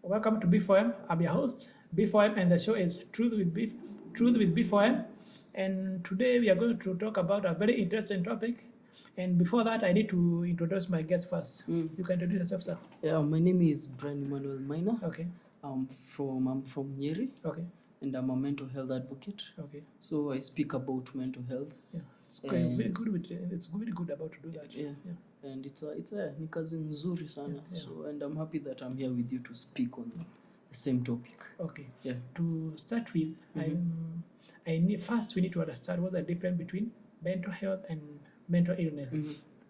Welcome to B4M. I'm your host, B4M, and the show is Truth with B4M. And today we are going to talk about a very interesting topic. And before that, I need to introduce my guest first. You can introduce yourself, sir. Yeah, my name is Brian Emmanuel Minor. Okay. I'm from Nyeri, Okay. and I'm a mental health advocate. Okay. So I speak about mental health. Yeah. It's very good. It's very good about to do that. Yeah. And it's a ni kazi nzuri sana. Yeah. So and I'm happy that I'm here with you to speak on the same topic. Okay. Yeah. To start with, first we need to understand what the difference between mental health and mental illness.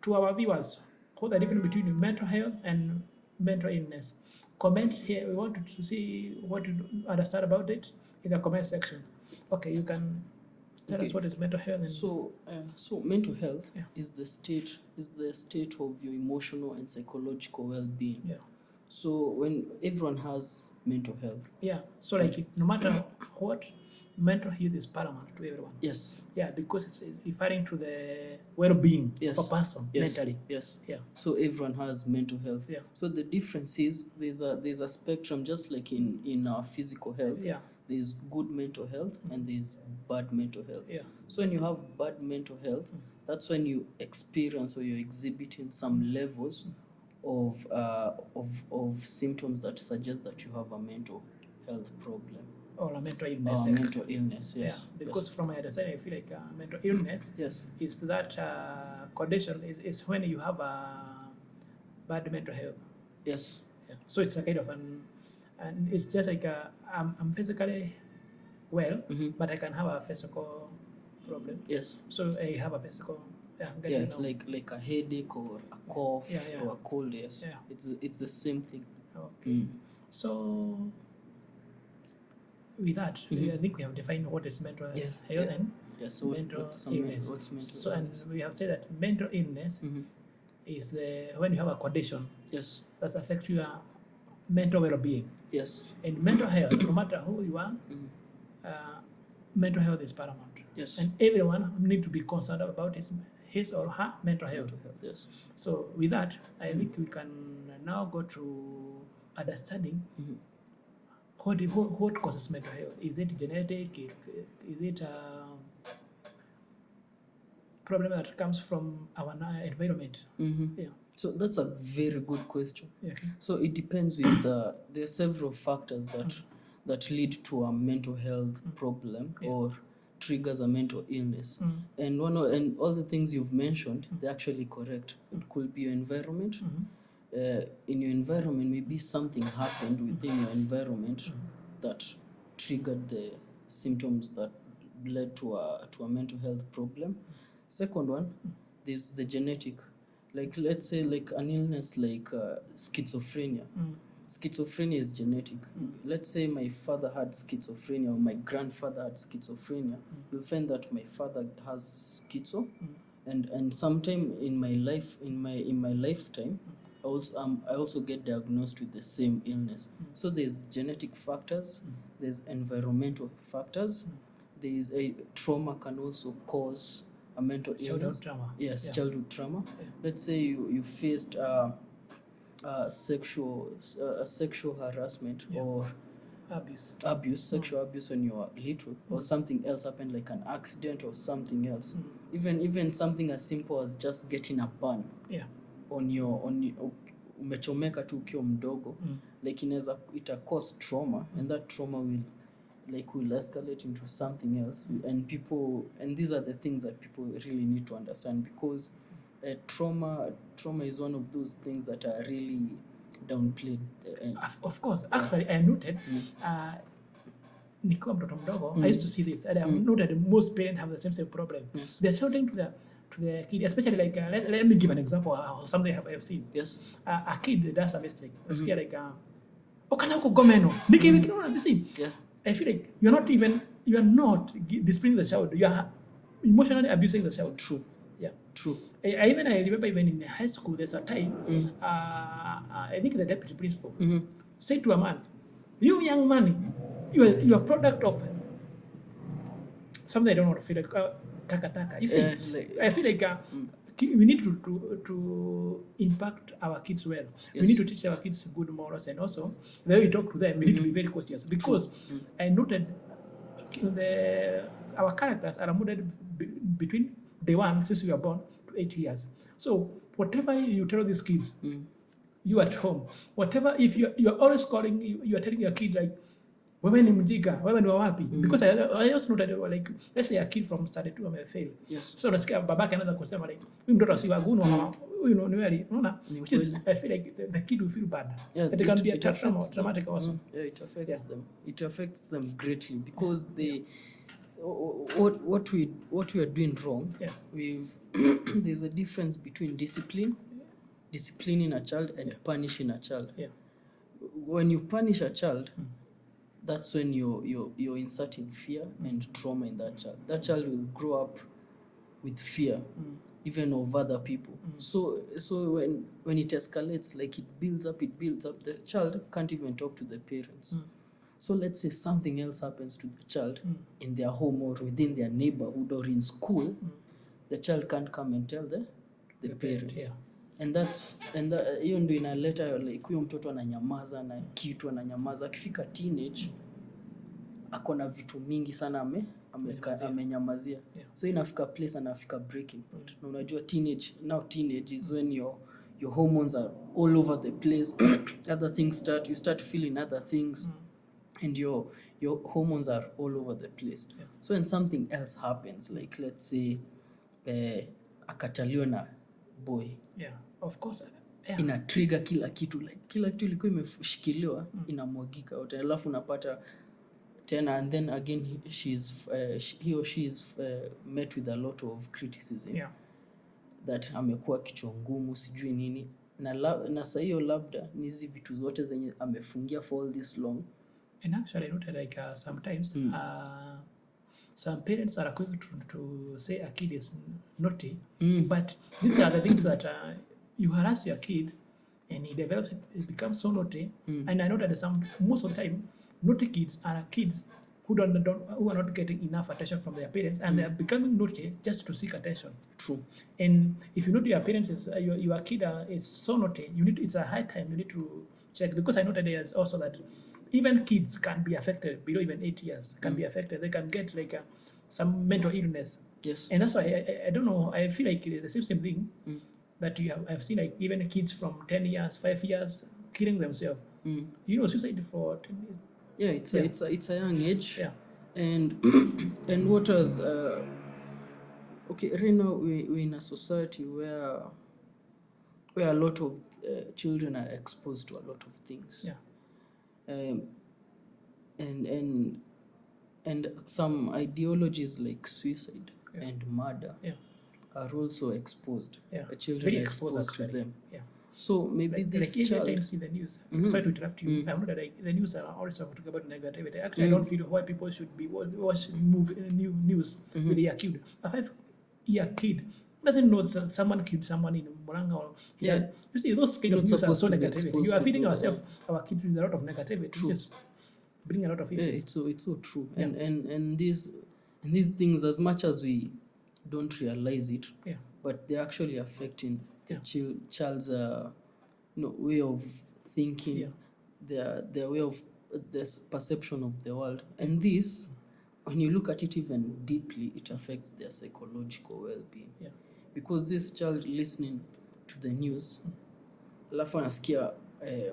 To our viewers, what the difference between mental health and mental illness. Comment here. We want to see what you understand about it in the comment section. Okay, you can tell us what is mental health. And So mental health Yeah. is the state of your emotional and psychological well-being. Yeah. So when everyone has mental health. Yeah. So like no matter what, mental health is paramount to everyone. Yes. Yeah, because it's referring to the well-being Yes. of a person Yes. mentally. Yes. Yeah. So everyone has mental health. Yeah. So the difference is there's a spectrum, just like in our physical health. Yeah. There's good mental health and there's bad mental health. Yeah. So when you have bad mental health, that's when you experience or you're exhibiting some levels of symptoms that suggest that you have a mental health problem. Or a mental illness. Mental illness, yes. Yeah. Because from my understanding, I feel like mental illness Yes. is that condition is when you have a bad mental health. Yes. Yeah. So it's a kind of and it's just like I'm physically well, but I can have a physical problem. Yes. So I have a physical. Yeah. I'm getting Yeah, now. like a headache or a cough Yeah. or a cold. Yes. Yeah. It's the same thing. Okay. So with that, I think we have defined what is mental Yes. health Yeah. and Yeah. So mental illness. what's mental So illness? and we have said that mental illness is when you have a condition Yes. that affects your mental well-being. Yes. And mental health, no matter who you are, mental health is paramount. Yes. And everyone need to be concerned about his or her mental health. Mental health. Yes. So with that, I think we can now go to understanding what causes mental health. Is it genetic? Is it a problem that comes from our environment? Yeah. So that's a very good question. Yeah. So it depends with there are several factors that lead to a mental health problem or triggers a mental illness. And all the things you've mentioned, they're actually correct. It could be your environment. In your environment, maybe something happened within your environment that triggered the symptoms that led to a mental health problem. Second one, there's the genetic. Like let's say like an illness like schizophrenia. Schizophrenia is genetic. Let's say my father had schizophrenia or my grandfather had schizophrenia. You'll find that my father has schizo, and sometime in my lifetime, I also get diagnosed with the same illness. So there's genetic factors, there's environmental factors, there's a trauma can also cause a mental illness. Childhood trauma. Yes, Yeah. childhood trauma. Yeah. Let's say you faced sexual harassment or sexual abuse when you were little, or something else happened like an accident or something else. Even something as simple as just getting a burn on your umechomeka tu ukiwa mdogo, like ita cause trauma, and that trauma will escalate into something else. And these are the things that people really need to understand, because trauma is one of those things that are really downplayed. Of course, actually I noted nikiwa mtoto mdogo, I used to see this, and I noted most parents have the same problem. Yes. They're shouting to the kid, especially like let me give an example of something I've seen. Yes. A kid does a mistake. Like okana uko gomeno you see. Yeah. I feel like you're not disciplining the child, you are emotionally abusing the child. True. Yeah. True. I remember even in high school, there's a time, I think the deputy principal said to a man, "You young man, you are product of something I don't want to feel like taka." You see, Like, I feel like we need to impact our kids well. Yes. We need to teach our kids good morals, and also the way we talk to them, we need to be very cautious, because I noted our characters are molded between day one, since we were born, to 8 years. So whatever you tell these kids, you at home, whatever, if you are always calling, you are telling your kid like, wewe ni mjinga, wewe ni wapi? Because I also noted, like, let's say a kid from study 2 amefail. Yes. So unasikia babake anaanza kusema like, huyu mtoto si wagunu, huyu ni wali, unaona? Which is, I feel like the kid will feel bad. Yeah, it can be a affects traumatic also. Yeah, it affects them. It affects them greatly, because they what we are doing wrong. Yeah. There's a difference between disciplining a child, and punishing a child. Yeah. When you punish a child, that's when you're inserting fear and trauma in that child. That child will grow up with fear, even of other people. So when it escalates, like it builds up, the child can't even talk to the parents. So let's say something else happens to the child in their home, or within their neighborhood, or in school, the child can't come and tell the parents. Yeah. And hiyo ndio inaleta like huyo mtoto ananyamaza na kitu ananyamaza, akifika teenage akona vitu mingi sana amenyamazia. Yeah. So inafika place, anafika breaking point. Na unajua teenage is when your hormones are all over the place. Other things you start feeling other things, and your hormones are all over the place. Yeah. So when something else happens, like let's say akataliwa na boy, Yeah, of course. Yeah. ina trigger kila kitu, like kila kitu ilikuwa imeshikiliwa inamwagika yote, alafu unapata tena, and then again he or she is met with a lot of criticism. Yeah. That amekuwa kichwa ngumu, sijui nini, na saa hiyo labda ni hizi vitu zote zenye amefungia for all this long. And actually I noted like sometimes some parents are quick to say a kid is naughty, but these are the things that you harass your kid and he develops, it becomes so naughty. And I know that most of the time, naughty kids are kids who who are not getting enough attention from their parents, and they are becoming naughty just to seek attention. True. And if you know your parents is your kid is so naughty, it's a high time you need to check, because I know that there's also that even kids can be affected below even 8 years, can be affected. They can get like some mental illness. Yes. And that's why I don't know, I feel like the same thing that I've seen, like even kids from 10 years, 5 years killing themselves. You know, suicide for 10 years. Yeah, it's a young age. Yeah. And what was okay, right now we're in a society where a lot of children are exposed to a lot of things. Yeah. And some ideologies like suicide and murder are also exposed. Yeah. Children Very are exposed exposed to them. Yeah. So maybe this like child. every time see the news. Sorry to interrupt you. I know that the news are always talking about negativity. Actually, I don't feel why people should be watching news with their kid. A 5-year kid doesn't know that someone killed someone in Muranga or Yeah. You see, those kind of Not news are supposed so to be negative. exposed You are to feeding those. our kids with a lot of negativity. True. Just bring a lot of Yeah, issues. it's so true. Yeah. And these things, as much as we don't realize it, but they're actually affecting the child's way of thinking, their way of this perception of the world. And this, when you look at it even deeply, it affects their psychological well-being. Yeah. Because this child listening to the news, alafu anasikia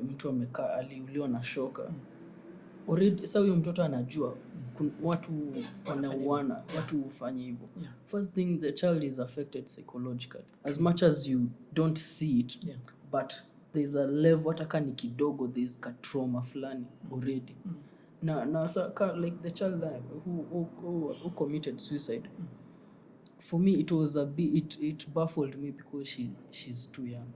mtu amekaa aliuliwa na shoka. Already sasa huyo mtoto anajua watu wanauana, watu hufanya hivyo. First thing, the child is affected psychologically. As much as you don't see it, but there's a level, hata kama ni kidogo, there's a trauma fulani already. Na like the child who committed suicide, for me it was it baffled me because she's too young.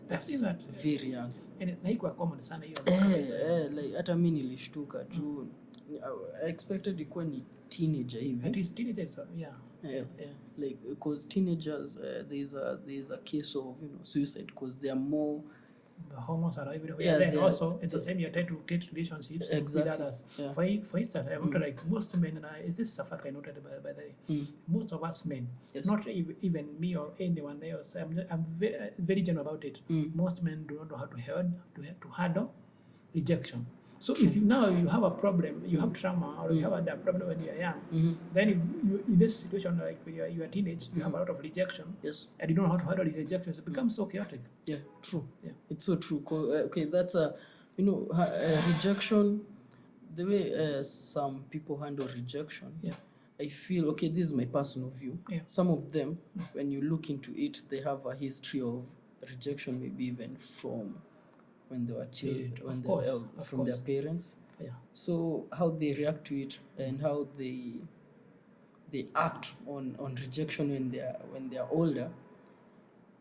That's that. Very young. And haikuwa common sana hiyo. Like hata mimi nilishtuka juu I expected ikuwa ni teenager hivi. At least teenagers, Like because teenagers there is a case of suicide because they are more the hormones are everywhere. Yeah, Then they are- also at the time you're trying to create relationships Exactly, with others. yeah. For instance, I noted like most men, and this is a fact I noted by the way, most of us men, Yes. not even me or anyone else, I'm very, very general about it. Most men do not know how to handle rejection. So if you have a problem, you have trauma, or you have a problem when you are young, then you in this situation like when you are teenage, you have a lot of rejection, Yes. and you don't know how to handle the rejection. It becomes so chaotic. Yeah, true. Yeah. It's so true. Okay, that's rejection. The way some people handle rejection, Yeah. I feel, okay, this is my personal view. Yeah. Some of them, when you look into it, they have a history of rejection, maybe even from when they were children, Yeah, when of they course, were of from their course. parents. Yeah. So how they react to it and how they act on rejection when they are older,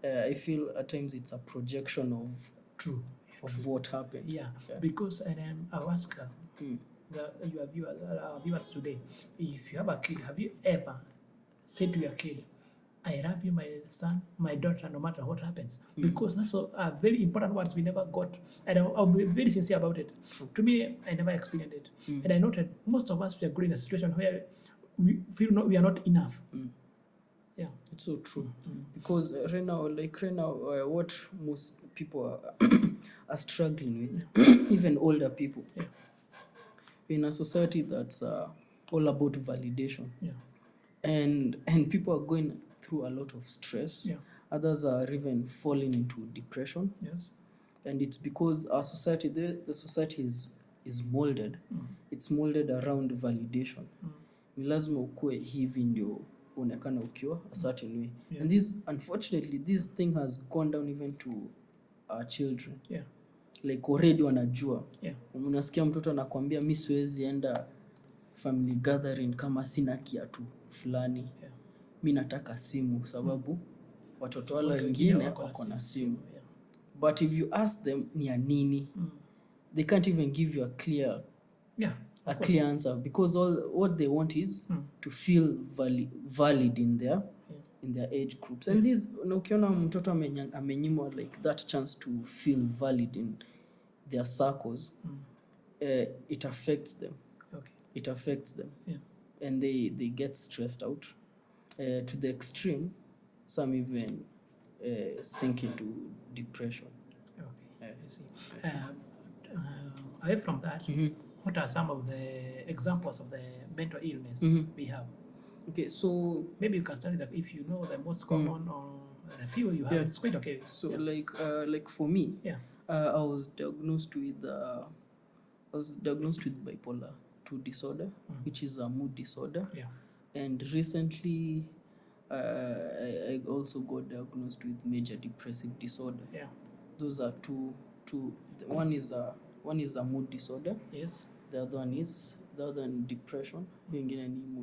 I feel at times it's a projection of True. what happened. Yeah. Yeah. Because I'll ask Mm. your viewers, our viewers today, if you have a kid, have you ever said to your kid, I love you, my son, my daughter, no matter what happens? Because that's a very important words we never got. And I'll be very sincere about it. True. To me, I never experienced it. And I noted most of us we are going in a situation where we feel we are not enough. Yeah. It's so true. Because right now, what most people are struggling with, even older people, Yeah. in a society that's all about validation, Yeah. and people are going through a lot of stress. Yeah. Others are even falling into depression, Yes. and it's because our society, the society is molded. It's molded around validation. Ni lazima ukue hivi ndio uonekana ukiwa a certain way. Yeah. And unfortunately, this thing has gone down even to our children. Yeah. Like already wanajua. Yeah. Unasikia mtoto anakuambia mi siwezi enda family gathering kama sina kiatu fulani. Yeah. Mi nataka simu sababu watoto wale Watu wengine wako wako na simu. Yeah. But if you ask them ni ya nini, they can't even give you a clear Yeah. clear answer, because what they want is to feel valid in their age groups. And this, ukiona mtoto amenyimwa like that chance to feel valid in their circles, it affects them. Okay. It affects them. Yeah. And they get stressed out to the extreme. Some even sink into depression. Okay. I see. Away from that, what are some of the examples of the mental illness we have? Okay, so maybe you can start with if you know the most common or the few you have. Yeah. It's quite okay. So Yeah. like for me, Yeah. I was diagnosed with bipolar 2 disorder, which is a mood disorder. Yeah. And recently, I also got diagnosed with major depressive disorder. Yeah. Those are two. One is a mood disorder. Yes. The other one depression. Ingine ni mood